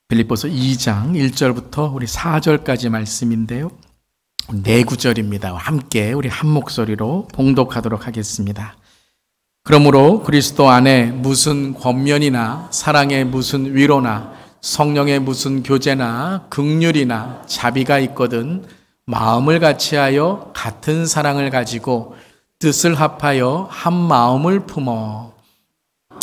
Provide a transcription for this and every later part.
빌립보서 2장 1절부터 우리 4절까지 말씀인데요. 네 구절입니다. 함께 우리 한 목소리로 봉독하도록 하겠습니다. 그러므로 그리스도 안에 무슨 권면이나 사랑의 무슨 위로나 성령의 무슨 교제나 긍휼이나 자비가 있거든 마음을 같이하여 같은 사랑을 가지고 뜻을 합하여 한 마음을 품어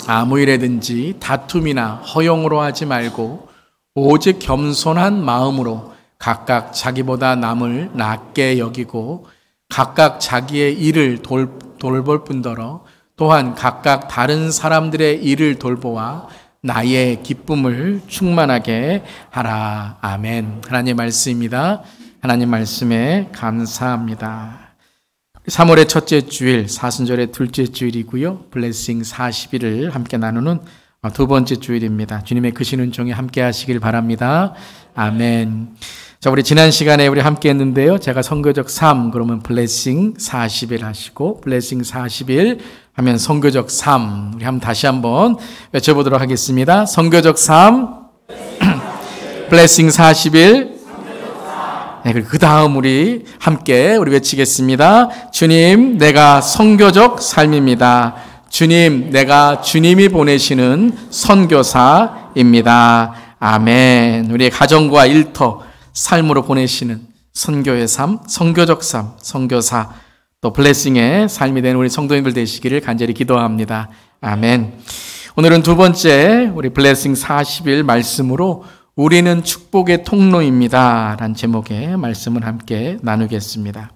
아무 일에든지 다툼이나 허용으로 하지 말고 오직 겸손한 마음으로 각각 자기보다 남을 낮게 여기고 각각 자기의 일을 돌볼 뿐더러 또한 각각 다른 사람들의 일을 돌보아 나의 기쁨을 충만하게 하라. 아멘. 하나님의 말씀입니다. 하나님 말씀에 감사합니다. 3월의 첫째 주일, 사순절의 둘째 주일이고요. 블레싱 40일을 함께 나누는 두 번째 주일입니다. 주님의 크신 은총에 함께 하시길 바랍니다. 아멘. 자, 우리 지난 시간에 우리 함께 했는데요. 제가 선교적 삶, 그러면 블레싱 40일 하시고, 블레싱 40일 하면 선교적 삶. 우리 다시 한번 외쳐보도록 하겠습니다. 선교적 삶, 블레싱 40일. 네, 그 다음 우리 함께 외치겠습니다. 주님, 내가 선교적 삶입니다. 주님, 내가 주님이 보내시는 선교사입니다. 아멘. 우리의 가정과 일터, 삶으로 보내시는 선교의 삶, 선교적 삶, 선교사, 또 블레싱의 삶이 되는 우리 성도님들 되시기를 간절히 기도합니다. 아멘. 오늘은 두 번째 우리 블레싱 40일 말씀으로 우리는 축복의 통로입니다 라는 제목의 말씀을 함께 나누겠습니다.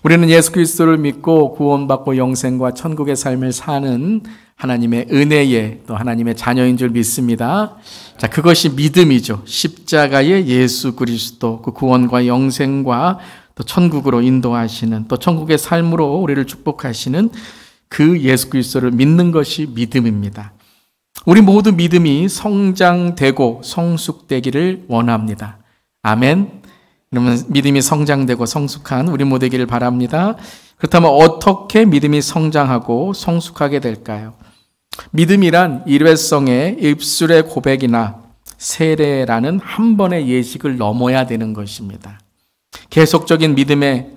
우리는 예수 그리스도를 믿고 구원받고 영생과 천국의 삶을 사는 하나님의 은혜의 또 하나님의 자녀인 줄 믿습니다. 자, 그것이 믿음이죠. 십자가의 예수 그리스도, 그 구원과 영생과 또 천국으로 인도하시는, 또 천국의 삶으로 우리를 축복하시는 그 예수 그리스도를 믿는 것이 믿음입니다. 우리 모두 믿음이 성장되고 성숙되기를 원합니다. 아멘. 그러면 믿음이 성장되고 성숙한 우리 모두 되기를 바랍니다. 그렇다면 어떻게 믿음이 성장하고 성숙하게 될까요? 믿음이란 일회성의 입술의 고백이나 세례라는 한 번의 예식을 넘어야 되는 것입니다. 계속적인 믿음의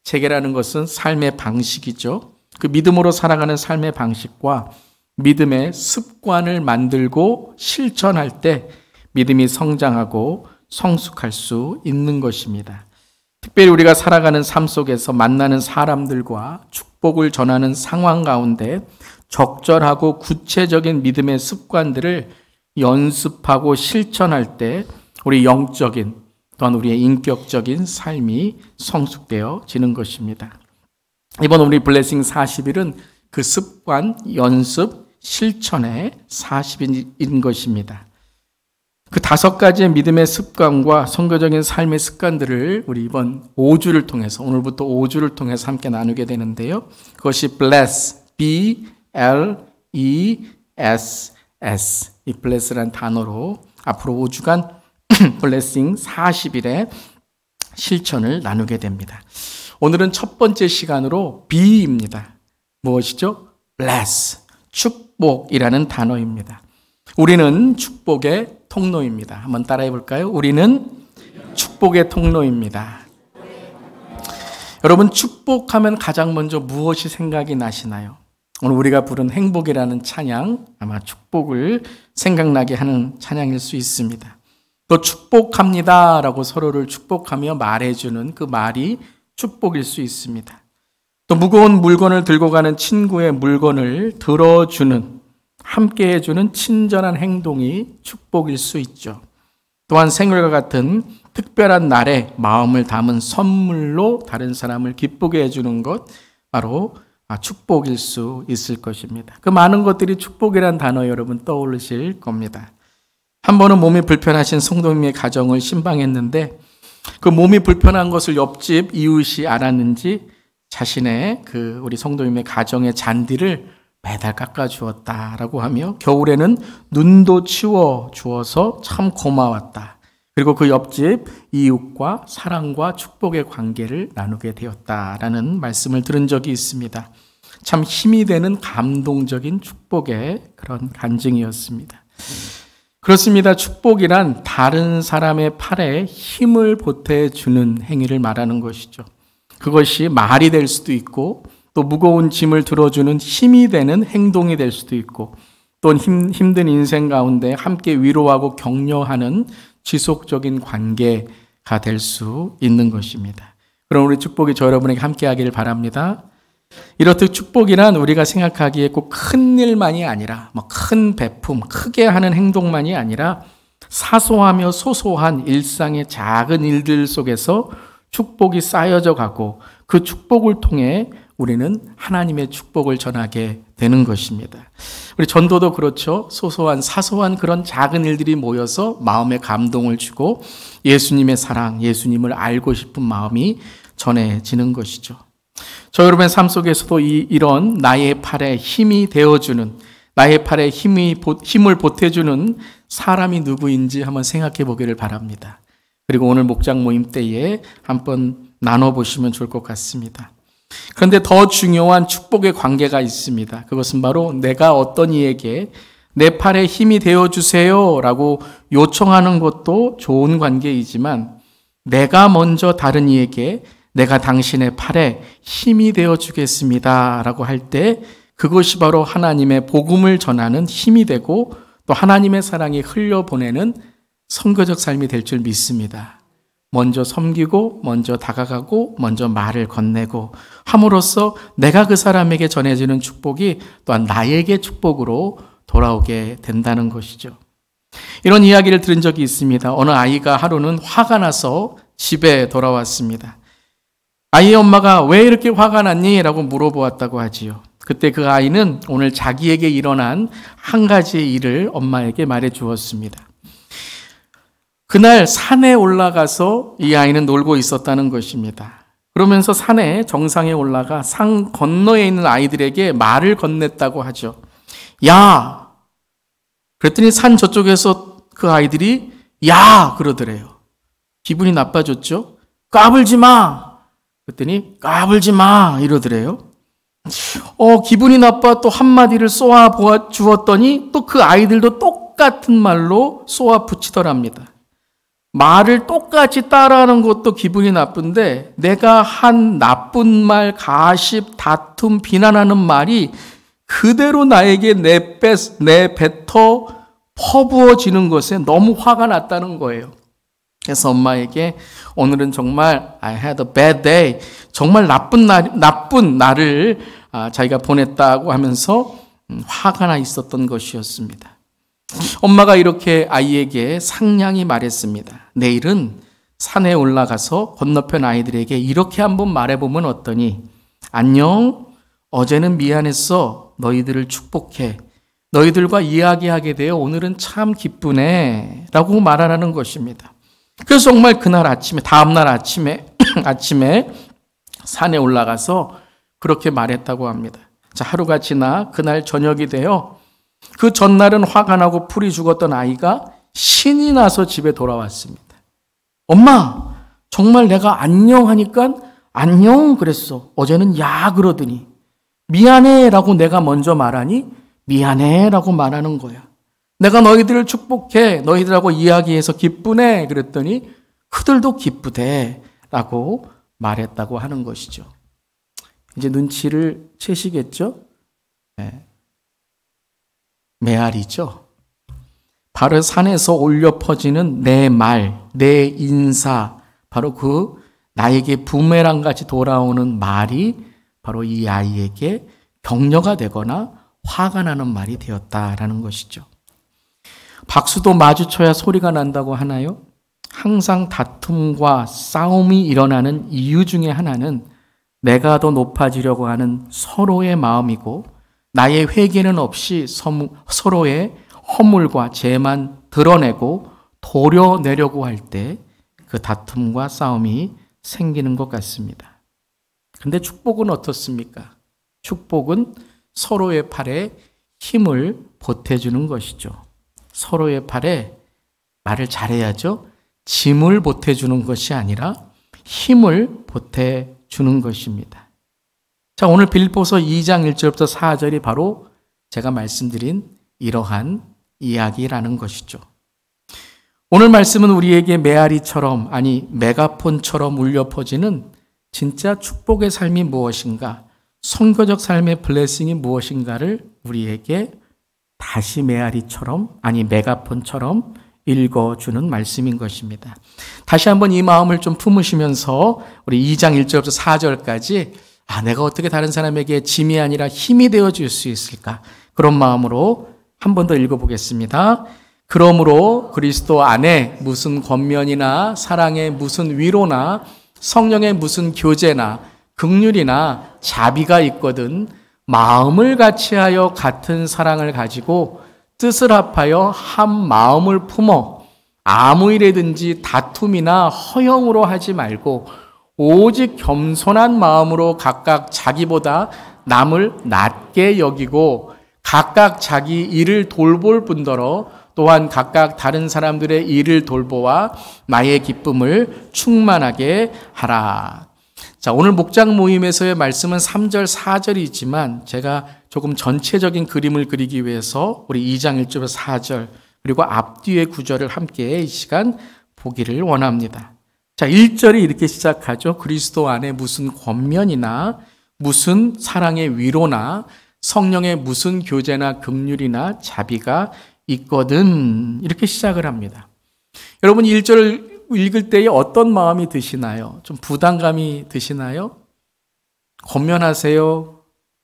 체계라는 것은 삶의 방식이죠. 그 믿음으로 살아가는 삶의 방식과 믿음의 습관을 만들고 실천할 때 믿음이 성장하고 성숙할 수 있는 것입니다. 특별히 우리가 살아가는 삶 속에서 만나는 사람들과 축복을 전하는 상황 가운데 적절하고 구체적인 믿음의 습관들을 연습하고 실천할 때 우리 영적인 또한 우리의 인격적인 삶이 성숙되어지는 것입니다. 이번 우리 블레싱 40일은 그 습관, 연습, 실천의 40일인 것입니다. 그 5가지의 믿음의 습관과 선교적인 삶의 습관들을 우리 이번 5주를 통해서, 오늘부터 5주를 통해서 함께 나누게 되는데요. 그것이 bless, B-L-E-S-S, 이 bless라는 단어로 앞으로 5주간 블레싱 40일의 실천을 나누게 됩니다. 오늘은 첫 번째 시간으로 B입니다. 무엇이죠? bless, 축복이라는 단어입니다. 우리는 축복의 통로입니다. 한번 따라해 볼까요? 우리는 축복의 통로입니다. 여러분, 축복하면 가장 먼저 무엇이 생각이 나시나요? 오늘 우리가 부른 행복이라는 찬양, 아마 축복을 생각나게 하는 찬양일 수 있습니다. 또 축복합니다 라고 서로를 축복하며 말해주는 그 말이 축복일 수 있습니다. 또 무거운 물건을 들고 가는 친구의 물건을 들어주는, 함께 해주는 친절한 행동이 축복일 수 있죠. 또한 생일과 같은 특별한 날에 마음을 담은 선물로 다른 사람을 기쁘게 해주는 것, 바로 축복일 수 있을 것입니다. 그 많은 것들이 축복이란 단어 여러분 떠오르실 겁니다. 한 번은 몸이 불편하신 성도님의 가정을 신방했는데 그 몸이 불편한 것을 옆집 이웃이 알았는지 자신의 우리 성도님의 가정의 잔디를 매달 깎아주었다라고 하며 겨울에는 눈도 치워주어서 참 고마웠다. 그리고 그 옆집 이웃과 사랑과 축복의 관계를 나누게 되었다라는 말씀을 들은 적이 있습니다. 참 힘이 되는 감동적인 축복의 그런 간증이었습니다. 그렇습니다. 축복이란 다른 사람의 팔에 힘을 보태주는 행위를 말하는 것이죠. 그것이 말이 될 수도 있고 또 무거운 짐을 들어주는 힘이 되는 행동이 될 수도 있고 또 힘든 인생 가운데 함께 위로하고 격려하는 지속적인 관계가 될 수 있는 것입니다. 그럼 우리 축복이 저 여러분에게 함께 하기를 바랍니다. 이렇듯 축복이란 우리가 생각하기에 꼭 큰 일만이 아니라 큰 배품, 크게 하는 행동만이 아니라 사소하며 소소한 일상의 작은 일들 속에서 축복이 쌓여져 가고 그 축복을 통해 우리는 하나님의 축복을 전하게 되는 것입니다. 우리 전도도 그렇죠. 소소한 사소한 그런 작은 일들이 모여서 마음에 감동을 주고 예수님의 사랑, 예수님을 알고 싶은 마음이 전해지는 것이죠. 저 여러분의 삶 속에서도 이런 나의 팔에 힘이 되어주는, 나의 팔에 힘을 보태주는 사람이 누구인지 한번 생각해 보기를 바랍니다. 그리고 오늘 목장 모임 때에 한번 나눠보시면 좋을 것 같습니다. 그런데 더 중요한 축복의 관계가 있습니다. 그것은 바로 내가 어떤 이에게 내 팔에 힘이 되어주세요 라고 요청하는 것도 좋은 관계이지만 내가 먼저 다른 이에게 내가 당신의 팔에 힘이 되어주겠습니다 라고 할 때 그것이 바로 하나님의 복음을 전하는 힘이 되고 또 하나님의 사랑이 흘려보내는 선교적 삶이 될 줄 믿습니다. 먼저 섬기고 먼저 다가가고 먼저 말을 건네고 함으로써 내가 그 사람에게 전해지는 축복이 또한 나에게 축복으로 돌아오게 된다는 것이죠. 이런 이야기를 들은 적이 있습니다. 어느 아이가 하루는 화가 나서 집에 돌아왔습니다. 아이의 엄마가 왜 이렇게 화가 났니? 라고 물어보았다고 하지요. 그때 그 아이는 오늘 자기에게 일어난 한 가지의 일을 엄마에게 말해 주었습니다. 그날 산에 올라가서 이 아이는 놀고 있었다는 것입니다. 그러면서 산에 정상에 올라가 산 건너에 있는 아이들에게 말을 건넸다고 하죠. 야! 그랬더니 산 저쪽에서 그 아이들이 야! 그러더래요. 기분이 나빠졌죠? 까불지 마! 그랬더니 까불지 마! 이러더래요. 기분이 나빠 또 한마디를 쏘아 주었더니 또 그 아이들도 똑같은 말로 쏘아 붙이더랍니다. 말을 똑같이 따라하는 것도 기분이 나쁜데 내가 한 나쁜 말, 가십, 다툼, 비난하는 말이 그대로 나에게 내뱉어 퍼부어지는 것에 너무 화가 났다는 거예요. 그래서 엄마에게 오늘은 정말 I had a bad day. 정말 나쁜 날을 자기가 보냈다고 하면서 화가 나 있었던 것이었습니다. 엄마가 이렇게 아이에게 상냥히 말했습니다. 내일은 산에 올라가서 건너편 아이들에게 이렇게 한번 말해보면 어떠니? 안녕, 어제는 미안했어. 너희들을 축복해. 너희들과 이야기하게 되어 오늘은 참 기쁘네. 라고 말하라는 것입니다. 그래서 정말 그날 아침에, 다음날 아침에 산에 올라가서 그렇게 말했다고 합니다. 자, 하루가 지나 그날 저녁이 되어 그 전날은 화가 나고 풀이 죽었던 아이가 신이 나서 집에 돌아왔습니다. 엄마, 정말 내가 안녕 하니까 안녕 그랬어. 어제는 야 그러더니 미안해 라고 내가 먼저 말하니 미안해 라고 말하는 거야. 내가 너희들을 축복해. 너희들하고 이야기해서 기쁘네. 그랬더니 그들도 기쁘대 라고 말했다고 하는 것이죠. 이제 눈치를 채시겠죠? 네. 메아리죠. 바로 산에서 울려 퍼지는 내 말, 내 인사, 바로 그 나에게 부메랑같이 돌아오는 말이 바로 이 아이에게 격려가 되거나 화가 나는 말이 되었다라는 것이죠. 박수도 마주쳐야 소리가 난다고 하나요? 항상 다툼과 싸움이 일어나는 이유 중에 하나는 내가 더 높아지려고 하는 서로의 마음이고 나의 회개는 없이 서로의 허물과 죄만 드러내고 도려내려고 할 때 그 다툼과 싸움이 생기는 것 같습니다. 그런데 축복은 어떻습니까? 축복은 서로의 팔에 힘을 보태주는 것이죠. 서로의 팔에 말을 잘해야죠. 짐을 보태주는 것이 아니라 힘을 보태주는 것입니다. 자, 오늘 빌립보서 2장 1절부터 4절이 바로 제가 말씀드린 이러한 이야기라는 것이죠. 오늘 말씀은 우리에게 메아리처럼, 아니 메가폰처럼 울려 퍼지는 진짜 축복의 삶이 무엇인가, 선교적 삶의 블레싱이 무엇인가를 우리에게 다시 메아리처럼, 아니 메가폰처럼 읽어주는 말씀인 것입니다. 다시 한번 이 마음을 좀 품으시면서 우리 2장 1절부터 4절까지 내가 어떻게 다른 사람에게 짐이 아니라 힘이 되어줄 수 있을까? 그런 마음으로 한 번 더 읽어보겠습니다. 그러므로 그리스도 안에 무슨 권면이나 사랑의 무슨 위로나 성령의 무슨 교제나 긍휼이나 자비가 있거든 마음을 같이하여 같은 사랑을 가지고 뜻을 합하여 한 마음을 품어 아무 일에든지 다툼이나 허영으로 하지 말고 오직 겸손한 마음으로 각각 자기보다 남을 낮게 여기고 각각 자기 일을 돌볼 뿐더러 또한 각각 다른 사람들의 일을 돌보아 나의 기쁨을 충만하게 하라. 자, 오늘 목장 모임에서의 말씀은 3절, 4절이지만 제가 조금 전체적인 그림을 그리기 위해서 우리 2장 1절에서 4절 그리고 앞뒤의 구절을 함께 이 시간 보기를 원합니다. 자, 1절이 이렇게 시작하죠. 그리스도 안에 무슨 권면이나 무슨 사랑의 위로나 성령의 무슨 교제나 긍휼이나 자비가 있거든. 이렇게 시작을 합니다. 여러분 1절을 읽을 때에 어떤 마음이 드시나요? 좀 부담감이 드시나요? 권면하세요.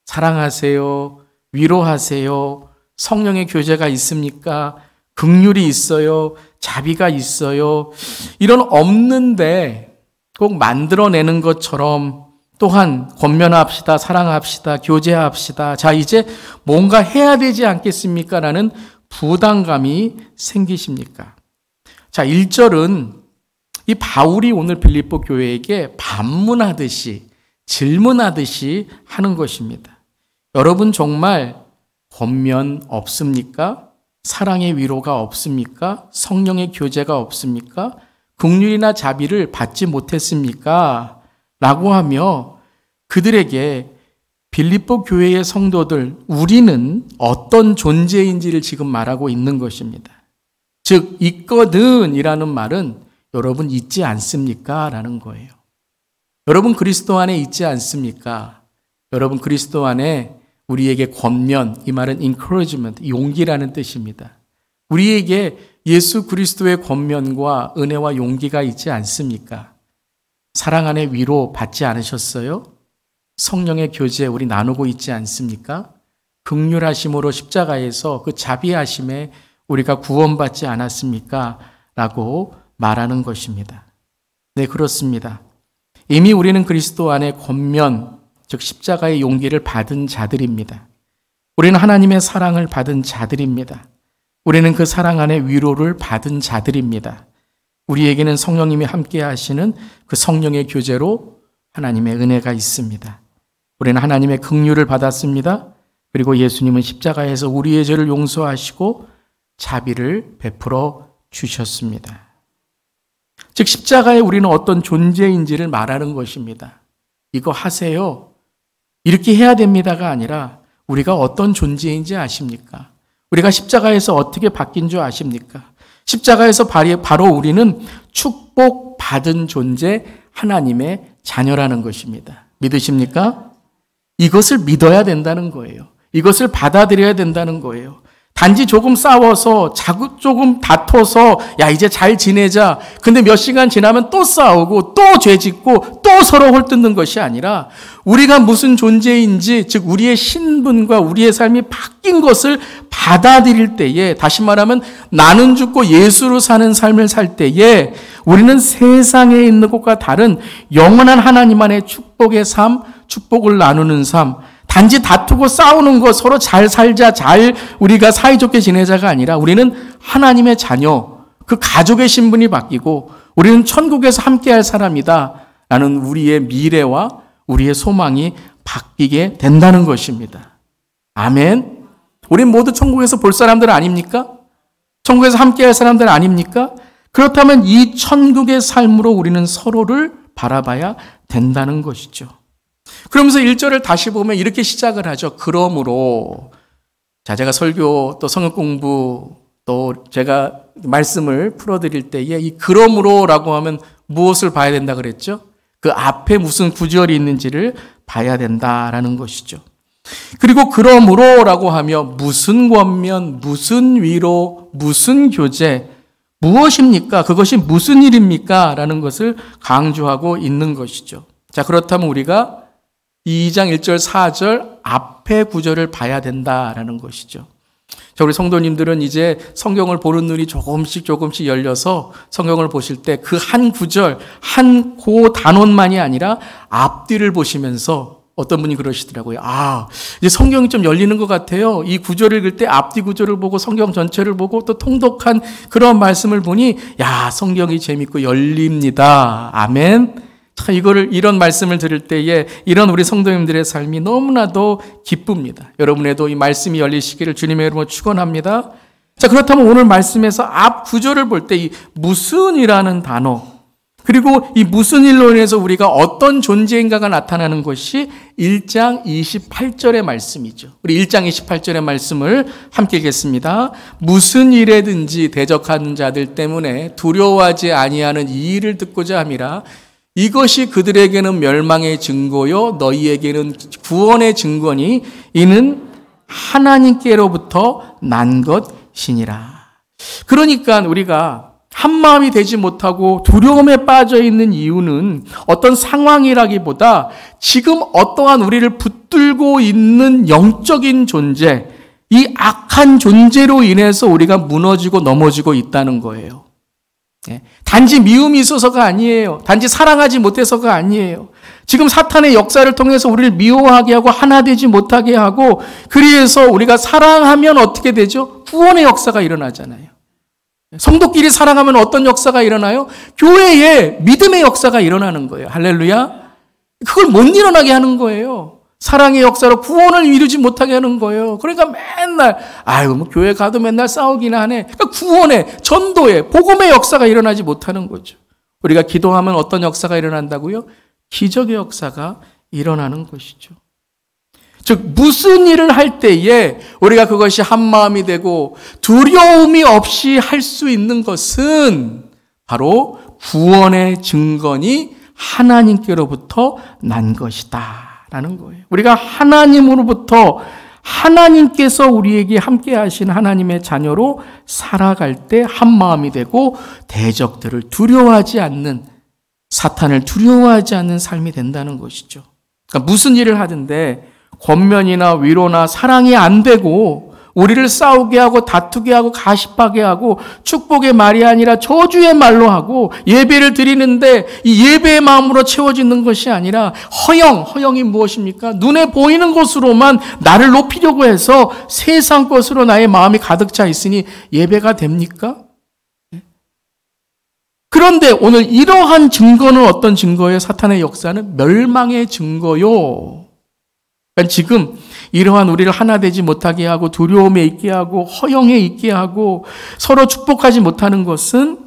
사랑하세요. 위로하세요. 성령의 교제가 있습니까? 긍휼이 있어요. 자비가 있어요. 이런 없는데 꼭 만들어내는 것처럼 또한 권면합시다. 사랑합시다. 교제합시다. 자, 이제 뭔가 해야 되지 않겠습니까? 라는 부담감이 생기십니까? 자, 1절은 이 바울이 오늘 빌립보 교회에게 반문하듯이 질문하듯이 하는 것입니다. 여러분 정말 권면 없습니까? 사랑의 위로가 없습니까? 성령의 교제가 없습니까? 긍휼이나 자비를 받지 못했습니까? 라고 하며 그들에게 빌립보 교회의 성도들, 우리는 어떤 존재인지를 지금 말하고 있는 것입니다. 즉, 있거든 이라는 말은 여러분 있지 않습니까? 라는 거예요. 여러분 그리스도 안에 있지 않습니까? 여러분 그리스도 안에 우리에게 권면, 이 말은 encouragement, 용기라는 뜻입니다. 우리에게 예수 그리스도의 권면과 은혜와 용기가 있지 않습니까? 사랑 안에 위로 받지 않으셨어요? 성령의 교제 우리 나누고 있지 않습니까? 긍휼하심으로 십자가에서 그 자비하심에 우리가 구원받지 않았습니까? 라고 말하는 것입니다. 네, 그렇습니다. 이미 우리는 그리스도 안에 권면, 즉 십자가의 용기를 받은 자들입니다. 우리는 하나님의 사랑을 받은 자들입니다. 우리는 그 사랑 안에 위로를 받은 자들입니다. 우리에게는 성령님이 함께 하시는 그 성령의 교제로 하나님의 은혜가 있습니다. 우리는 하나님의 긍휼을 받았습니다. 그리고 예수님은 십자가에서 우리의 죄를 용서하시고 자비를 베풀어 주셨습니다. 즉 십자가에 우리는 어떤 존재인지를 말하는 것입니다. 이거 하세요. 이렇게 해야 됩니다가 아니라 우리가 어떤 존재인지 아십니까? 우리가 십자가에서 어떻게 바뀐 줄 아십니까? 십자가에서 바로 우리는 축복받은 존재 하나님의 자녀라는 것입니다. 믿으십니까? 이것을 믿어야 된다는 거예요. 이것을 받아들여야 된다는 거예요. 단지 조금 싸워서 조금 다퉈서 야 이제 잘 지내자. 근데 몇 시간 지나면 또 싸우고 또 죄짓고 또 서로 홀뜯는 것이 아니라 우리가 무슨 존재인지 즉 우리의 신분과 우리의 삶이 바뀐 것을 받아들일 때에 다시 말하면 나는 죽고 예수로 사는 삶을 살 때에 우리는 세상에 있는 것과 다른 영원한 하나님 안의 축복의 삶, 축복을 나누는 삶 단지 다투고 싸우는 것, 서로 잘 살자, 우리가 사이좋게 지내자가 아니라 우리는 하나님의 자녀, 그 가족의 신분이 바뀌고 우리는 천국에서 함께할 사람이다 라는 우리의 미래와 우리의 소망이 바뀌게 된다는 것입니다. 아멘. 우린 모두 천국에서 볼 사람들 아닙니까? 천국에서 함께할 사람들 아닙니까? 그렇다면 이 천국의 삶으로 우리는 서로를 바라봐야 된다는 것이죠. 그러면서 1절을 다시 보면 이렇게 시작을 하죠. 그러므로. 자, 제가 설교 또 성역 공부 또 제가 말씀을 풀어드릴 때에 이 그러므로라고 하면 무엇을 봐야 된다 그랬죠? 그 앞에 무슨 구절이 있는지를 봐야 된다라는 것이죠. 그리고 그러므로라고 하며 무슨 권면, 무슨 위로, 무슨 교제, 무엇입니까? 그것이 무슨 일입니까? 라는 것을 강조하고 있는 것이죠. 자, 그렇다면 우리가 2장 1절, 4절 앞에 구절을 봐야 된다라는 것이죠. 자, 우리 성도님들은 이제 성경을 보는 눈이 조금씩 열려서 성경을 보실 때 그 한 구절, 한 그 단원만이 아니라 앞뒤를 보시면서 어떤 분이 그러시더라고요. 이제 성경이 좀 열리는 것 같아요. 이 구절을 읽을 때 앞뒤 구절을 보고 성경 전체를 보고 또 통독한 그런 말씀을 보니 성경이 재밌고 열립니다. 아멘. 참 이런 말씀을 들을 때에 이런 우리 성도님들의 삶이 너무나도 기쁩니다. 여러분에도 이 말씀이 열리시기를 주님의 이름으로 축원합니다. 자, 그렇다면 오늘 말씀에서 앞 구절을 볼 때 이 무슨이라는 단어, 그리고 이 무슨 일로 인해서 우리가 어떤 존재인가가 나타나는 것이 1장 28절의 말씀이죠. 우리 1장 28절의 말씀을 함께 읽겠습니다. 무슨 일에든지 대적하는 자들 때문에 두려워하지 아니하는 이 일을 듣고자 함이라. 이것이 그들에게는 멸망의 증거요 너희에게는 구원의 증거니 이는 하나님께로부터 난 것이니라. 그러니까 우리가 한마음이 되지 못하고 두려움에 빠져 있는 이유는 어떤 상황이라기보다 지금 어떠한 우리를 붙들고 있는 영적인 존재, 이 악한 존재로 인해서 우리가 무너지고 넘어지고 있다는 거예요. 단지 미움이 있어서가 아니에요. 단지 사랑하지 못해서가 아니에요. 지금 사탄의 역사를 통해서 우리를 미워하게 하고 하나 되지 못하게 하고, 그래서 우리가 사랑하면 어떻게 되죠? 구원의 역사가 일어나잖아요. 성도끼리 사랑하면 어떤 역사가 일어나요? 교회에 믿음의 역사가 일어나는 거예요. 할렐루야. 그걸 못 일어나게 하는 거예요. 사랑의 역사로 구원을 이루지 못하게 하는 거예요. 그러니까 맨날 교회 가도 맨날 싸우기나 하네. 그러니까 구원의, 전도의, 복음의 역사가 일어나지 못하는 거죠. 우리가 기도하면 어떤 역사가 일어난다고요? 기적의 역사가 일어나는 것이죠. 즉 무슨 일을 할 때에 우리가 그것이 한마음이 되고 두려움이 없이 할 수 있는 것은 바로 구원의 증거니 하나님께로부터 난 것이다 라는 거예요. 우리가 하나님으로부터, 하나님께서 우리에게 함께 하신 하나님의 자녀로 살아갈 때 한마음이 되고 대적들을 두려워하지 않는, 사탄을 두려워하지 않는 삶이 된다는 것이죠. 그러니까 무슨 일을 하든데 권면이나 위로나 사랑이 안 되고 우리를 싸우게 하고 다투게 하고 가십하게 하고 축복의 말이 아니라 저주의 말로 하고 예배를 드리는데 이 예배의 마음으로 채워지는 것이 아니라 허영이 무엇입니까? 눈에 보이는 것으로만 나를 높이려고 해서 세상 것으로 나의 마음이 가득 차 있으니 예배가 됩니까? 그런데 오늘 이러한 증거는 어떤 증거예요? 사탄의 역사는 멸망의 증거요. 그러니까 지금 이러한 우리를 하나 되지 못하게 하고 두려움에 있게 하고 허영에 있게 하고 서로 축복하지 못하는 것은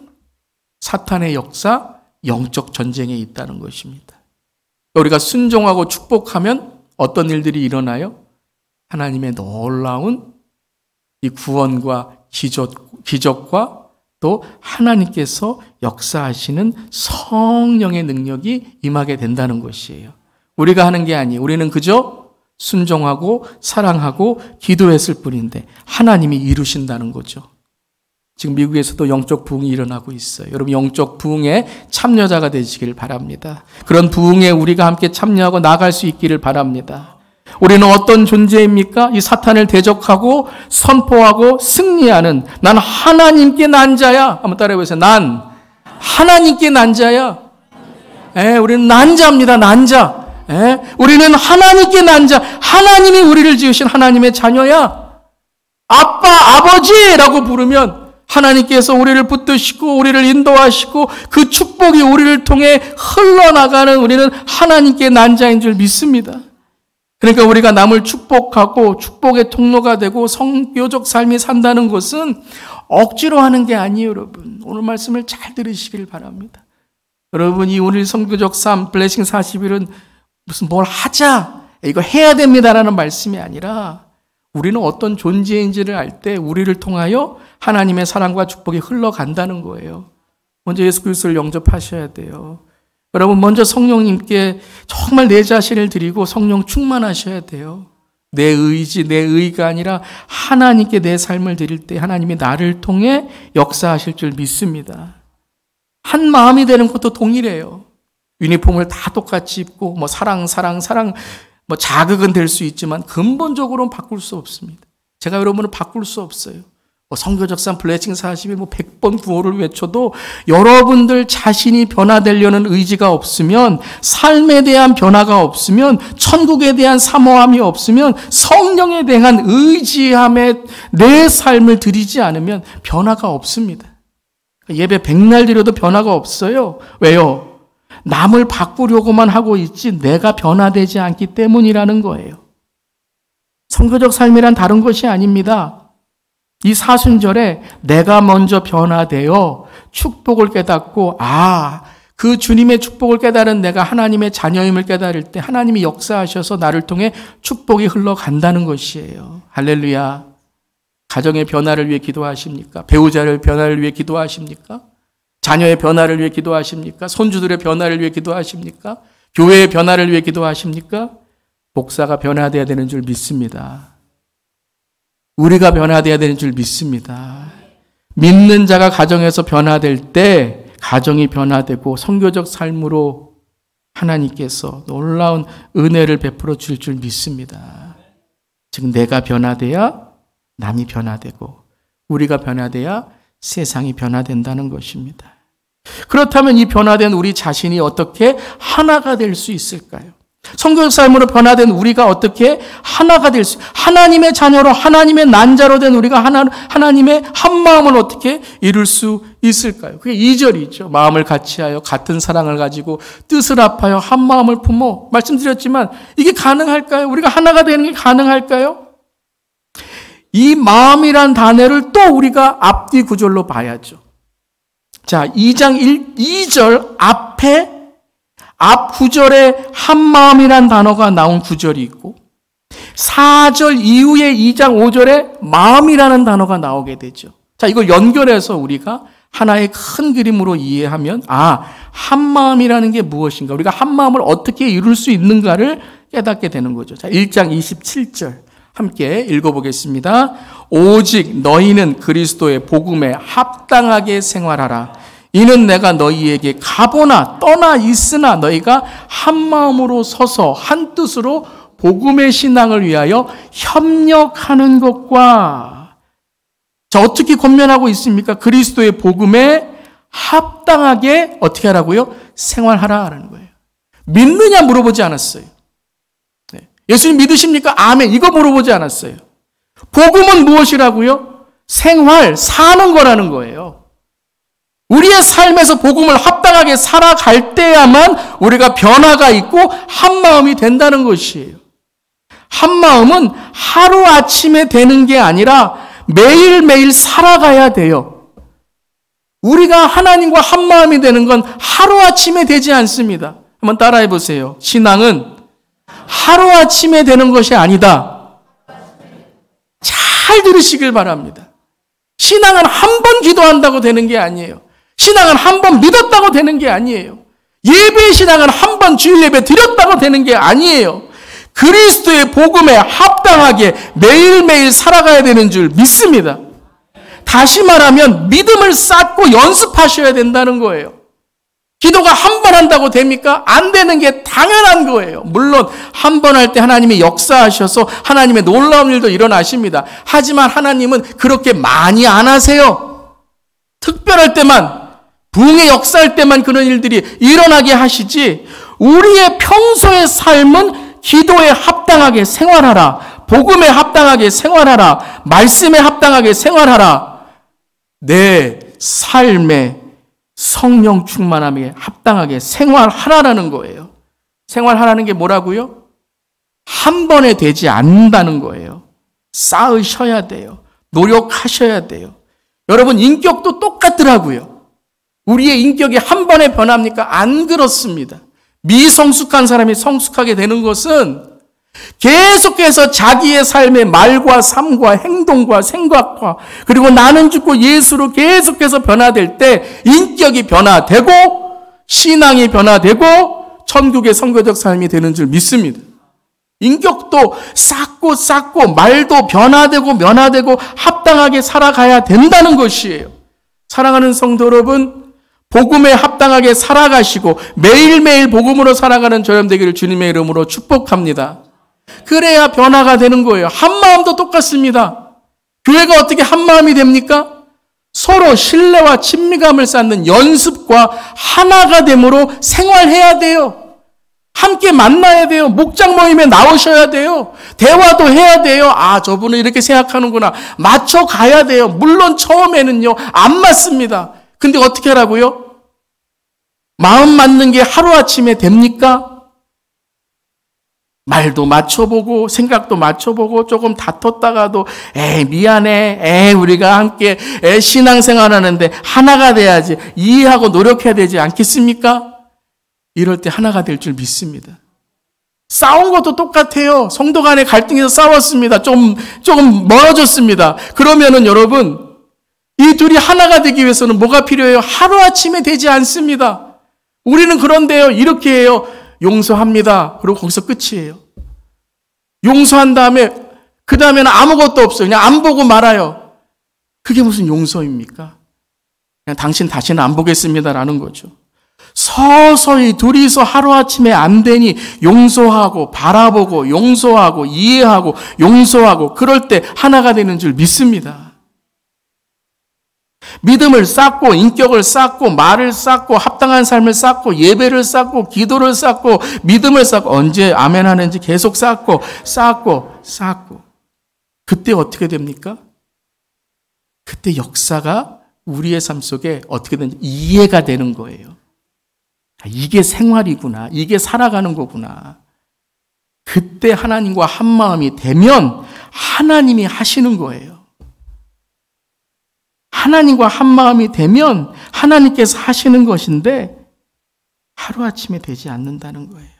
사탄의 역사, 영적 전쟁에 있다는 것입니다. 우리가 순종하고 축복하면 어떤 일들이 일어나요? 하나님의 놀라운 이 구원과 기적과 또 하나님께서 역사하시는 성령의 능력이 임하게 된다는 것이에요. 우리가 하는 게 아니에요. 우리는 그저 순종하고 사랑하고 기도했을 뿐인데 하나님이 이루신다는 거죠. 지금 미국에서도 영적 부흥이 일어나고 있어요. 여러분 영적 부흥에 참여자가 되시길 바랍니다. 그런 부흥에 우리가 함께 참여하고 나아갈 수 있기를 바랍니다. 우리는 어떤 존재입니까? 이 사탄을 대적하고 선포하고 승리하는, 난 하나님께 난 자야. 한번 따라해보세요. 난 하나님께 난 자야. 우리는 난 자입니다. 난 자. 우리는 하나님께 난 자, 하나님이 우리를 지으신 하나님의 자녀야. 아빠, 아버지라고 부르면 하나님께서 우리를 붙드시고 우리를 인도하시고 그 축복이 우리를 통해 흘러나가는, 우리는 하나님께 난 자인 줄 믿습니다. 그러니까 우리가 남을 축복하고 축복의 통로가 되고 성교적 삶이 산다는 것은 억지로 하는 게 아니에요. 여러분 오늘 말씀을 잘 들으시길 바랍니다. 여러분 이 오늘 성교적 삶 블레싱 40일은 무슨 뭘 하자, 이거 해야 됩니다라는 말씀이 아니라 우리는 어떤 존재인지를 알 때 우리를 통하여 하나님의 사랑과 축복이 흘러간다는 거예요. 먼저 예수 그리스도를 영접하셔야 돼요. 여러분 먼저 성령님께 정말 내 자신을 드리고 성령 충만하셔야 돼요. 내 의지, 내 의가 아니라 하나님께 내 삶을 드릴 때 하나님이 나를 통해 역사하실 줄 믿습니다. 한 마음이 되는 것도 동일해요. 유니폼을 다 똑같이 입고 사랑 자극은 될 수 있지만 근본적으로는 바꿀 수 없습니다. 제가 여러분을 바꿀 수 없어요. 선교적산 블레싱 40일 100번 구호를 외쳐도 여러분들 자신이 변화되려는 의지가 없으면, 삶에 대한 변화가 없으면, 천국에 대한 사모함이 없으면, 성령에 대한 의지함에 내 삶을 드리지 않으면 변화가 없습니다. 예배 백날 드려도 변화가 없어요. 왜요? 남을 바꾸려고만 하고 있지 내가 변화되지 않기 때문이라는 거예요. 선교적 삶이란 다른 것이 아닙니다. 이 사순절에 내가 먼저 변화되어 축복을 깨닫고 그 주님의 축복을 깨달은 내가 하나님의 자녀임을 깨달을 때 하나님이 역사하셔서 나를 통해 축복이 흘러간다는 것이에요. 할렐루야. 가정의 변화를 위해 기도하십니까? 배우자를 변화를 위해 기도하십니까? 자녀의 변화를 위해 기도하십니까? 손주들의 변화를 위해 기도하십니까? 교회의 변화를 위해 기도하십니까? 목사가 변화되어야 되는 줄 믿습니다. 우리가 변화되어야 되는 줄 믿습니다. 믿는 자가 가정에서 변화될 때 가정이 변화되고 선교적 삶으로 하나님께서 놀라운 은혜를 베풀어 줄 믿습니다. 즉 내가 변화돼야 남이 변화되고 우리가 변화돼야 세상이 변화된다는 것입니다. 그렇다면 이 변화된 우리 자신이 어떻게 하나가 될 수 있을까요? 선교적 삶으로 변화된 우리가 어떻게 하나가 될 수, 하나님의 자녀로 하나님의 난자로 된 우리가 하나님의 한 마음을 어떻게 이룰 수 있을까요? 그게 2절이죠. 마음을 같이하여 같은 사랑을 가지고 뜻을 합하여 한 마음을 품어. 말씀드렸지만 이게 가능할까요? 우리가 하나가 되는 게 가능할까요? 이 마음이란 단어를 또 우리가 앞뒤 구절로 봐야죠. 자, 2장 2절 앞에 앞 구절에 한마음이란 단어가 나온 구절이 있고 4절 이후에 2장 5절에 마음이라는 단어가 나오게 되죠. 자, 이걸 연결해서 우리가 하나의 큰 그림으로 이해하면 한마음이라는 게 무엇인가, 우리가 한마음을 어떻게 이룰 수 있는가를 깨닫게 되는 거죠. 자, 1장 27절 함께 읽어보겠습니다. 오직 너희는 그리스도의 복음에 합당하게 생활하라. 이는 내가 너희에게 가보나 떠나 있으나 너희가 한 마음으로 서서 한 뜻으로 복음의 신앙을 위하여 협력하는 것과, 자, 어떻게 권면하고 있습니까? 그리스도의 복음에 합당하게 어떻게 하라고요? 생활하라라는 거예요. 믿느냐 물어보지 않았어요. 예수님 믿으십니까? 아멘. 이거 물어보지 않았어요. 복음은 무엇이라고요? 생활, 사는 거라는 거예요. 우리의 삶에서 복음을 합당하게 살아갈 때야만 우리가 변화가 있고 한마음이 된다는 것이에요. 한마음은 하루아침에 되는 게 아니라 매일매일 살아가야 돼요. 우리가 하나님과 한마음이 되는 건 하루아침에 되지 않습니다. 한번 따라해 보세요. 신앙은 하루아침에 되는 것이 아니다. 잘 들으시길 바랍니다. 신앙은 한 번 기도한다고 되는 게 아니에요. 신앙은 한 번 믿었다고 되는 게 아니에요. 예배의 신앙은 한 번 주일 예배 드렸다고 되는 게 아니에요. 그리스도의 복음에 합당하게 매일매일 살아가야 되는 줄 믿습니다. 다시 말하면 믿음을 쌓고 연습하셔야 된다는 거예요. 기도가 한 번 한다고 됩니까? 안 되는 게 당연한 거예요. 물론 한 번 할 때 하나님이 역사하셔서 하나님의 놀라운 일도 일어나십니다. 하지만 하나님은 그렇게 많이 안 하세요. 특별할 때만, 부흥의 역사할 때만 그런 일들이 일어나게 하시지, 우리의 평소의 삶은 기도에 합당하게 생활하라. 복음에 합당하게 생활하라. 말씀에 합당하게 생활하라. 내 삶에 성령 충만함에 합당하게 생활하라는 거예요. 생활하라는 게 뭐라고요? 한 번에 되지 않는다는 거예요. 쌓으셔야 돼요. 노력하셔야 돼요. 여러분, 인격도 똑같더라고요. 우리의 인격이 한 번에 변합니까? 안 그렇습니다. 미성숙한 사람이 성숙하게 되는 것은 계속해서 자기의 삶의 말과 삶과 행동과 생각과 그리고 나는 죽고 예수로 계속해서 변화될 때 인격이 변화되고 신앙이 변화되고 천국의 선교적 삶이 되는 줄 믿습니다. 인격도 쌓고 말도 변화되고 합당하게 살아가야 된다는 것이에요. 사랑하는 성도 여러분, 복음에 합당하게 살아가시고 매일매일 복음으로 살아가는 저염 되기를 주님의 이름으로 축복합니다. 그래야 변화가 되는 거예요. 한마음도 똑같습니다. 교회가 어떻게 한마음이 됩니까? 서로 신뢰와 친밀감을 쌓는 연습과 하나가 됨으로 생활해야 돼요. 함께 만나야 돼요. 목장 모임에 나오셔야 돼요. 대화도 해야 돼요. 아, 저분은 이렇게 생각하는구나. 맞춰가야 돼요. 물론 처음에는요, 안 맞습니다. 근데 어떻게 하라고요? 마음 맞는 게 하루아침에 됩니까? 말도 맞춰보고 생각도 맞춰보고 조금 다퉜다가도 미안해. 우리가 함께 신앙생활하는데 하나가 돼야지. 이해하고 노력해야 되지 않겠습니까? 이럴 때 하나가 될 줄 믿습니다. 싸운 것도 똑같아요. 성도 간에 갈등해서 싸웠습니다. 조금 멀어졌습니다. 그러면은 여러분, 이 둘이 하나가 되기 위해서는 뭐가 필요해요? 하루아침에 되지 않습니다. 우리는 그런데요, 이렇게 해요. 용서합니다. 그리고 거기서 끝이에요. 용서한 다음에, 그 다음에는 아무것도 없어요. 그냥 안 보고 말아요. 그게 무슨 용서입니까? 그냥 당신 다시는 안 보겠습니다라는 거죠. 서서히 둘이서 하루아침에 안 되니 용서하고 바라보고 용서하고 이해하고 용서하고 그럴 때 하나가 되는 줄 믿습니다. 믿음을 쌓고 인격을 쌓고 말을 쌓고 합당한 삶을 쌓고 예배를 쌓고 기도를 쌓고 믿음을 쌓고 언제 아멘 하는지 계속 쌓고 그때 어떻게 됩니까? 그때 역사가 우리의 삶 속에 어떻게든 이해가 되는 거예요. 이게 생활이구나. 이게 살아가는 거구나. 그때 하나님과 한 마음이 되면 하나님이 하시는 거예요. 하나님과 한 마음이 되면 하나님께서 하시는 것인데 하루아침에 되지 않는다는 거예요.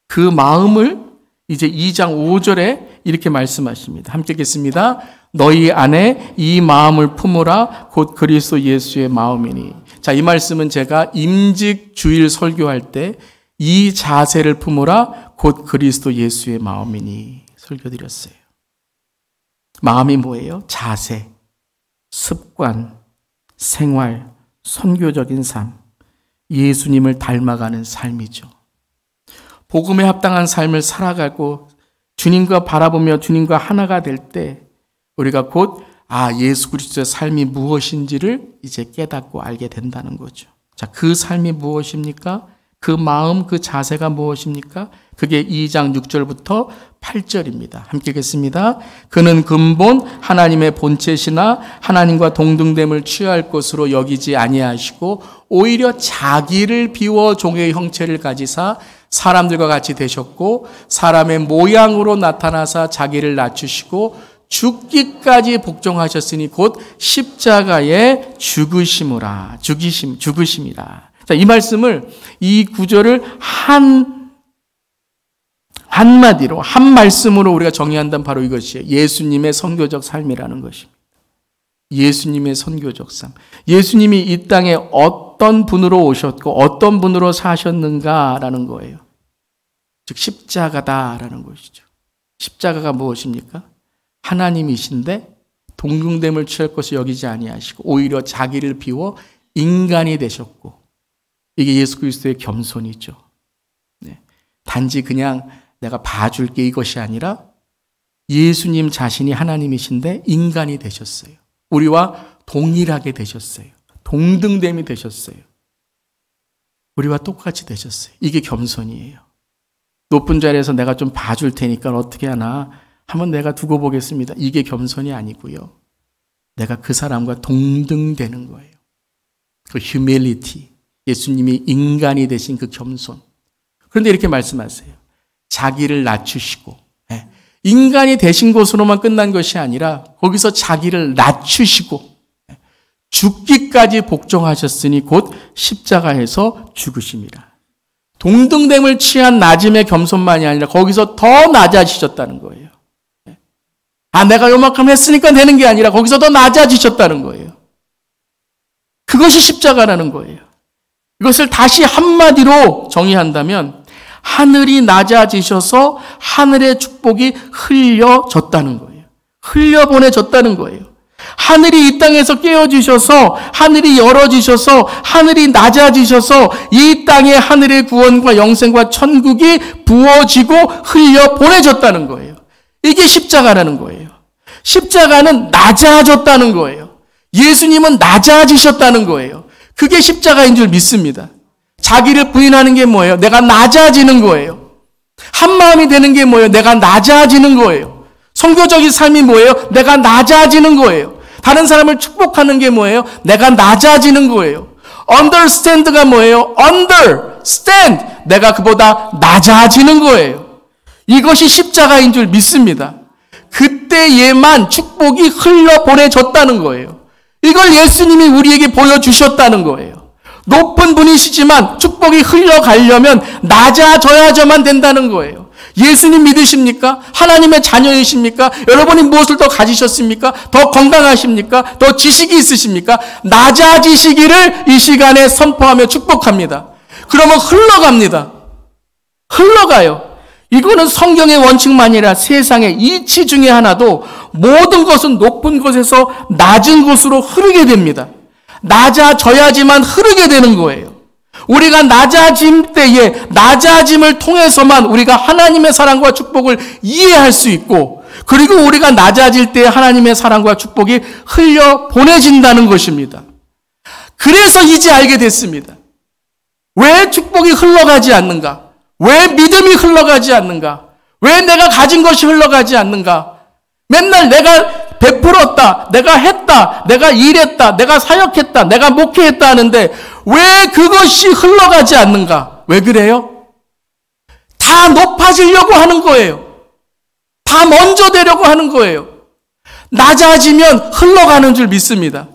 그 마음을 이제 2장 5절에 이렇게 말씀하십니다. 함께 읽겠습니다. 너희 안에 이 마음을 품으라 곧 그리스도 예수의 마음이니. 자, 이 말씀은 제가 임직 주일 설교할 때 이 자세를 품으라 곧 그리스도 예수의 마음이니 설교드렸어요. 마음이 뭐예요? 자세, 습관, 생활, 선교적인 삶, 예수님을 닮아가는 삶이죠. 복음에 합당한 삶을 살아가고 주님과 바라보며 주님과 하나가 될 때 우리가 곧 예수 그리스도의 삶이 무엇인지를 이제 깨닫고 알게 된다는 거죠. 자, 그 삶이 무엇입니까? 그 마음, 그 자세가 무엇입니까? 그게 2장 6절부터 8절입니다. 함께 읽겠습니다. 그는 근본 하나님의 본체시나 하나님과 동등됨을 취할 것으로 여기지 아니하시고 오히려 자기를 비워 종의 형체를 가지사 사람들과 같이 되셨고 사람의 모양으로 나타나사 자기를 낮추시고 죽기까지 복종하셨으니 곧 십자가에 죽으심이라. 자, 이 말씀을 이 구절을 한마디로 한 말씀으로 우리가 정의한다면 바로 이것이에요. 예수님의 선교적 삶이라는 것입니다. 예수님의 선교적 삶. 예수님이 이 땅에 어떤 분으로 오셨고 어떤 분으로 사셨는가라는 거예요. 즉 십자가다라는 것이죠. 십자가가 무엇입니까? 하나님이신데 동등됨을 취할 것을 여기지 아니하시고 오히려 자기를 비워 인간이 되셨고 이게 예수 그리스도의 겸손이죠. 네. 단지 그냥 내가 봐줄게 이것이 아니라 예수님 자신이 하나님이신데 인간이 되셨어요. 우리와 동일하게 되셨어요. 동등됨이 되셨어요. 우리와 똑같이 되셨어요. 이게 겸손이에요. 높은 자리에서 내가 좀 봐줄 테니까 어떻게 하나 한번 내가 두고 보겠습니다. 이게 겸손이 아니고요. 내가 그 사람과 동등되는 거예요. 그 humility. 예수님이 인간이 되신 그 겸손. 그런데 이렇게 말씀하세요. 자기를 낮추시고 인간이 되신 것으로만 끝난 것이 아니라 거기서 자기를 낮추시고 죽기까지 복종하셨으니 곧 십자가에서 죽으심이라. 동등됨을 취한 낮음의 겸손만이 아니라 거기서 더 낮아지셨다는 거예요. 내가 요만큼 했으니까 되는 게 아니라 거기서 더 낮아지셨다는 거예요. 그것이 십자가라는 거예요. 이것을 다시 한마디로 정의한다면 하늘이 낮아지셔서 하늘의 축복이 흘려졌다는 거예요. 흘려보내졌다는 거예요. 하늘이 이 땅에서 깨어지셔서 하늘이 열어지셔서 하늘이 낮아지셔서 이 땅에 하늘의 구원과 영생과 천국이 부어지고 흘려보내졌다는 거예요. 이게 십자가라는 거예요. 십자가는 낮아졌다는 거예요. 예수님은 낮아지셨다는 거예요. 그게 십자가인 줄 믿습니다. 자기를 부인하는 게 뭐예요? 내가 낮아지는 거예요. 한마음이 되는 게 뭐예요? 내가 낮아지는 거예요. 선교적인 삶이 뭐예요? 내가 낮아지는 거예요. 다른 사람을 축복하는 게 뭐예요? 내가 낮아지는 거예요. understand가 뭐예요? understand. 내가 그보다 낮아지는 거예요. 이것이 십자가인 줄 믿습니다. 그때에만 축복이 흘려보내졌다는 거예요. 이걸 예수님이 우리에게 보여주셨다는 거예요. 높은 분이시지만 축복이 흘러가려면 낮아져야만 된다는 거예요. 예수님 믿으십니까? 하나님의 자녀이십니까? 여러분이 무엇을 더 가지셨습니까? 더 건강하십니까? 더 지식이 있으십니까? 낮아지시기를 이 시간에 선포하며 축복합니다. 그러면 흘러갑니다. 흘러가요. 이거는 성경의 원칙만이 아니라 세상의 이치 중에 하나도 모든 것은 높은 곳에서 낮은 곳으로 흐르게 됩니다. 낮아져야지만 흐르게 되는 거예요. 우리가 낮아짐 때에 낮아짐을 통해서만 우리가 하나님의 사랑과 축복을 이해할 수 있고, 그리고 우리가 낮아질 때 하나님의 사랑과 축복이 흘려 보내진다는 것입니다. 그래서 이제 알게 됐습니다. 왜 축복이 흘러가지 않는가? 왜 믿음이 흘러가지 않는가? 왜 내가 가진 것이 흘러가지 않는가? 맨날 내가 베풀었다, 내가 했다, 내가 일했다, 내가 사역했다, 내가 목회했다 하는데 왜 그것이 흘러가지 않는가? 왜 그래요? 다 높아지려고 하는 거예요. 다 먼저 되려고 하는 거예요. 낮아지면 흘러가는 줄 믿습니다.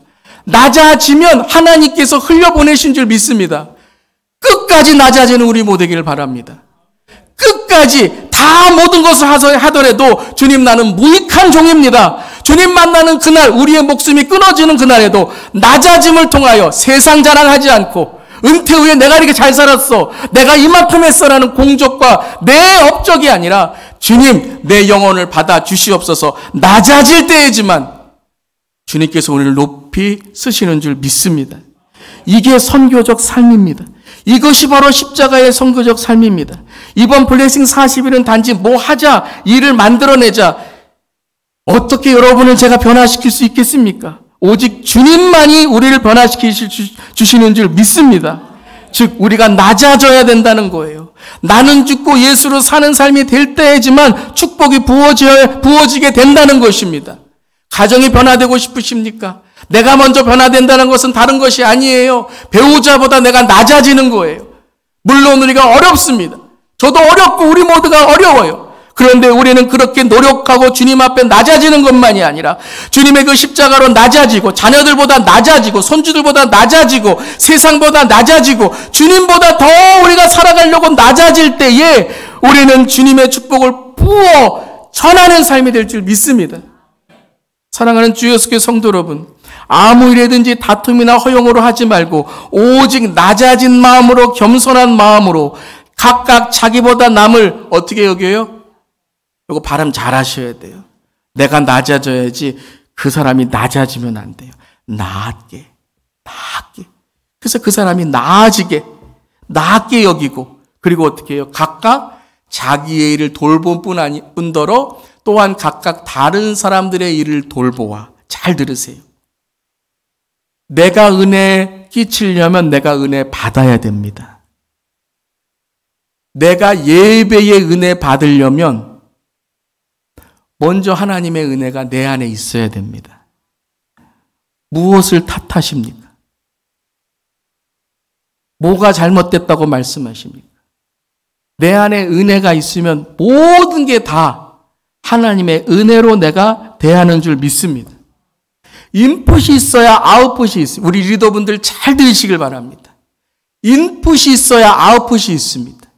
낮아지면 하나님께서 흘려보내신 줄 믿습니다. 끝까지 낮아지는 우리 모두기를 바랍니다. 끝까지 다 모든 것을 하더라도 주님 나는 무익한 종입니다. 주님 만나는 그날 우리의 목숨이 끊어지는 그날에도 낮아짐을 통하여 세상 자랑하지 않고 은퇴 후에 내가 이렇게 잘 살았어, 내가 이만큼 했어라는 공적과 내 업적이 아니라 주님 내 영혼을 받아 주시옵소서 낮아질 때이지만 주님께서 우리를 높이 쓰시는 줄 믿습니다. 이게 선교적 삶입니다. 이것이 바로 십자가의 선교적 삶입니다. 이번 블레싱 40일은 단지 뭐 하자, 일을 만들어내자, 어떻게 여러분을 제가 변화시킬 수 있겠습니까? 오직 주님만이 우리를 변화시키시는 줄 믿습니다. 즉 우리가 낮아져야 된다는 거예요. 나는 죽고 예수로 사는 삶이 될 때이지만 축복이 부어지게 된다는 것입니다. 가정이 변화되고 싶으십니까? 내가 먼저 변화된다는 것은 다른 것이 아니에요. 배우자보다 내가 낮아지는 거예요. 물론 우리가 어렵습니다. 저도 어렵고 우리 모두가 어려워요. 그런데 우리는 그렇게 노력하고 주님 앞에 낮아지는 것만이 아니라 주님의 그 십자가로 낮아지고 자녀들보다 낮아지고 손주들보다 낮아지고 세상보다 낮아지고 주님보다 더 우리가 살아가려고 낮아질 때에 우리는 주님의 축복을 부어 전하는 삶이 될 줄 믿습니다. 사랑하는 주 예수의 성도 여러분, 아무 일이든지 다툼이나 허용으로 하지 말고 오직 낮아진 마음으로 겸손한 마음으로 각각 자기보다 남을 어떻게 여겨요? 이거 발음 잘 하셔야 돼요. 내가 낮아져야지 그 사람이 낮아지면 안 돼요. 낮게. 그래서 그 사람이 나아지게 여기고, 그리고 어떻게 해요? 각각 자기의 일을 돌볼 뿐더러 또한 각각 다른 사람들의 일을 돌보아. 잘 들으세요. 내가 은혜 끼치려면 내가 은혜 받아야 됩니다. 내가 예배의 은혜 받으려면 먼저 하나님의 은혜가 내 안에 있어야 됩니다. 무엇을 탓하십니까? 뭐가 잘못됐다고 말씀하십니까? 내 안에 은혜가 있으면 모든 게 다 하나님의 은혜로 내가 대하는 줄 믿습니다. 인풋이 있어야 아웃풋이 있어요. 우리 리더분들 잘 들으시길 바랍니다. 인풋이 있어야 아웃풋이 있습니다.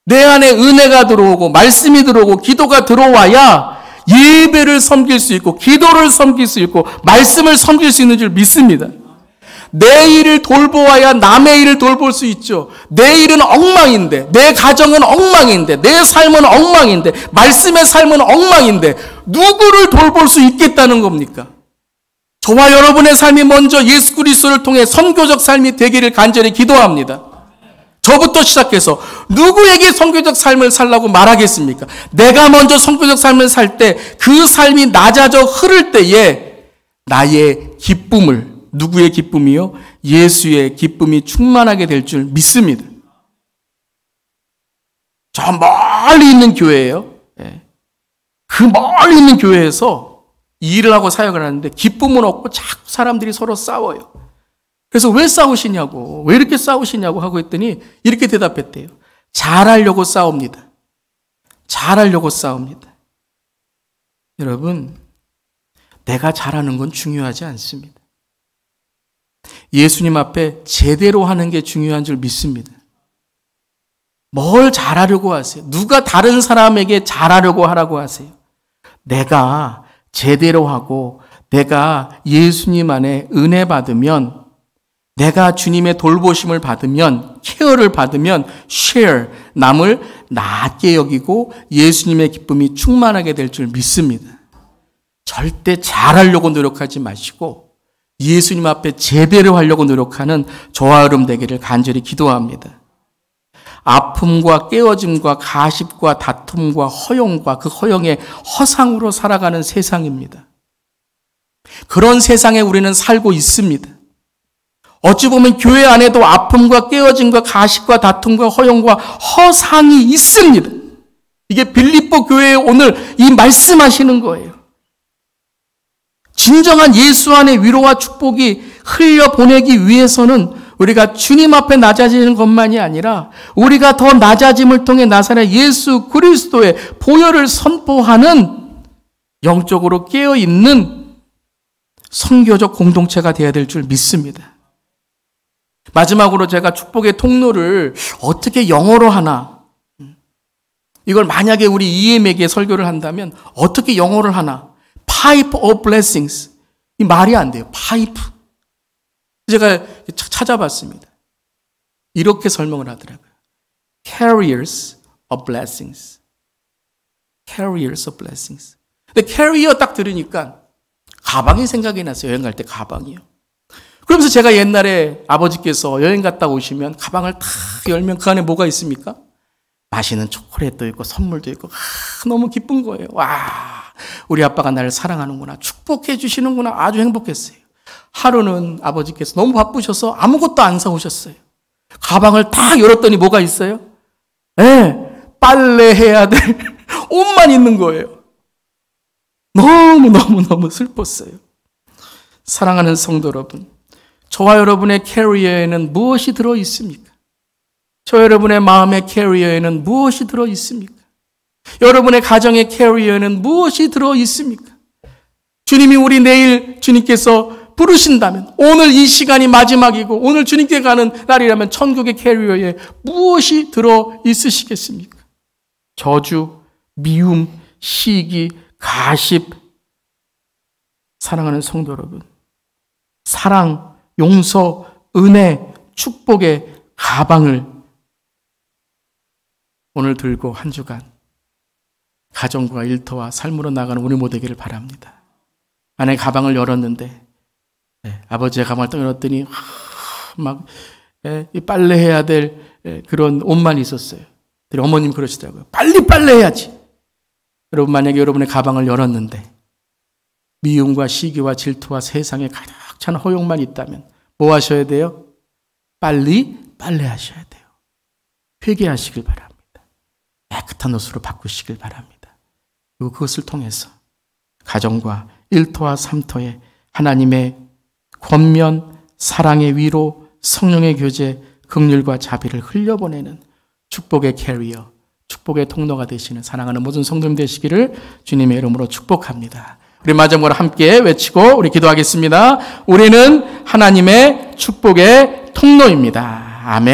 내 안에 은혜가 들어오고 말씀이 들어오고 기도가 들어와야 예배를 섬길 수 있고 기도를 섬길 수 있고 말씀을 섬길 수 있는 줄 믿습니다. 내 일을 돌보아야 남의 일을 돌볼 수 있죠. 내 일은 엉망인데, 내 가정은 엉망인데, 내 삶은 엉망인데, 말씀의 삶은 엉망인데 누구를 돌볼 수 있겠다는 겁니까? 저와 여러분의 삶이 먼저 예수 그리스도를 통해 선교적 삶이 되기를 간절히 기도합니다. 저부터 시작해서 누구에게 선교적 삶을 살라고 말하겠습니까? 내가 먼저 선교적 삶을 살 때 그 삶이 낮아져 흐를 때에 나의 기쁨을, 누구의 기쁨이요? 예수의 기쁨이 충만하게 될 줄 믿습니다. 저 멀리 있는 교회예요. 그 멀리 있는 교회에서 일을 하고 사역을 하는데 기쁨은 없고 자꾸 사람들이 서로 싸워요. 그래서 왜 싸우시냐고, 왜 이렇게 싸우시냐고 하고 했더니 이렇게 대답했대요. 잘하려고 싸웁니다. 잘하려고 싸웁니다. 여러분, 내가 잘하는 건 중요하지 않습니다. 예수님 앞에 제대로 하는 게 중요한 줄 믿습니다. 뭘 잘하려고 하세요? 누가 다른 사람에게 잘하려고 하라고 하세요? 내가 제대로 하고 내가 예수님 안에 은혜 받으면, 내가 주님의 돌보심을 받으면, 케어를 받으면 share, 남을 낮게 여기고 예수님의 기쁨이 충만하게 될 줄 믿습니다. 절대 잘하려고 노력하지 마시고 예수님 앞에 제대로 하려고 노력하는 저와 여러분 되기를 간절히 기도합니다. 아픔과 깨어짐과 가십과 다툼과 허용과 그 허용의 허상으로 살아가는 세상입니다. 그런 세상에 우리는 살고 있습니다. 어찌 보면 교회 안에도 아픔과 깨어짐과 가십과 다툼과 허용과 허상이 있습니다. 이게 빌립보 교회에 오늘 이 말씀하시는 거예요. 진정한 예수 안의 위로와 축복이 흘려보내기 위해서는 우리가 주님 앞에 낮아지는 것만이 아니라 우리가 더 낮아짐을 통해 나사렛 예수 그리스도의 보혈을 선포하는 영적으로 깨어있는 선교적 공동체가 되어야 될 줄 믿습니다. 마지막으로 제가 축복의 통로를 어떻게 영어로 하나, 이걸 만약에 우리 EM에게 설교를 한다면 어떻게 영어를 하나, Pipe of Blessings, 이 말이 안 돼요. 파이프. 제가 찾아봤습니다. 이렇게 설명을 하더라고요. Carriers of blessings. Carriers of blessings. 근데 carrier 딱 들으니까 가방이 생각이 났어요. 여행 갈 때 가방이요. 그러면서 제가 옛날에 아버지께서 여행 갔다 오시면 가방을 탁 열면 그 안에 뭐가 있습니까? 맛있는 초콜릿도 있고 선물도 있고 너무 기쁜 거예요. 와, 우리 아빠가 나를 사랑하는구나, 축복해 주시는구나, 아주 행복했어요. 하루는 아버지께서 너무 바쁘셔서 아무것도 안 사오셨어요. 가방을 딱 열었더니 뭐가 있어요? 빨래해야 될 옷만 있는 거예요. 너무 슬펐어요. 사랑하는 성도 여러분, 저와 여러분의 캐리어에는 무엇이 들어 있습니까? 저 여러분의 마음의 캐리어에는 무엇이 들어 있습니까? 여러분의 가정의 캐리어에는 무엇이 들어 있습니까? 주님이 우리 내일 주님께서 부르신다면, 오늘 이 시간이 마지막이고 오늘 주님께 가는 날이라면 천국의 캐리어에 무엇이 들어 있으시겠습니까? 저주, 미움, 시기, 가십. 사랑하는 성도 여러분, 사랑, 용서, 은혜, 축복의 가방을 오늘 들고 한 주간 가정과 일터와 삶으로 나가는 우리 모두 되기를 바랍니다. 안에 가방을 열었는데 아버지의 가방을 딱 열었더니 막 빨래해야 될 그런 옷만 있었어요. 어머님 그러시더라고요. 빨리 빨래해야지. 여러분, 만약에 여러분의 가방을 열었는데 미움과 시기와 질투와 세상에 가득 찬 허용만 있다면 뭐 하셔야 돼요? 빨리 빨래하셔야 돼요. 회개하시길 바랍니다. 깨끗한 옷으로 바꾸시길 바랍니다. 그리고 그것을 통해서 가정과 일터와 삼터에 하나님의 권면, 사랑의 위로, 성령의 교제, 긍휼과 자비를 흘려보내는 축복의 캐리어, 축복의 통로가 되시는 사랑하는 모든 성도님 되시기를 주님의 이름으로 축복합니다. 우리 마지막으로 함께 외치고 우리 기도하겠습니다. 우리는 하나님의 축복의 통로입니다. 아멘.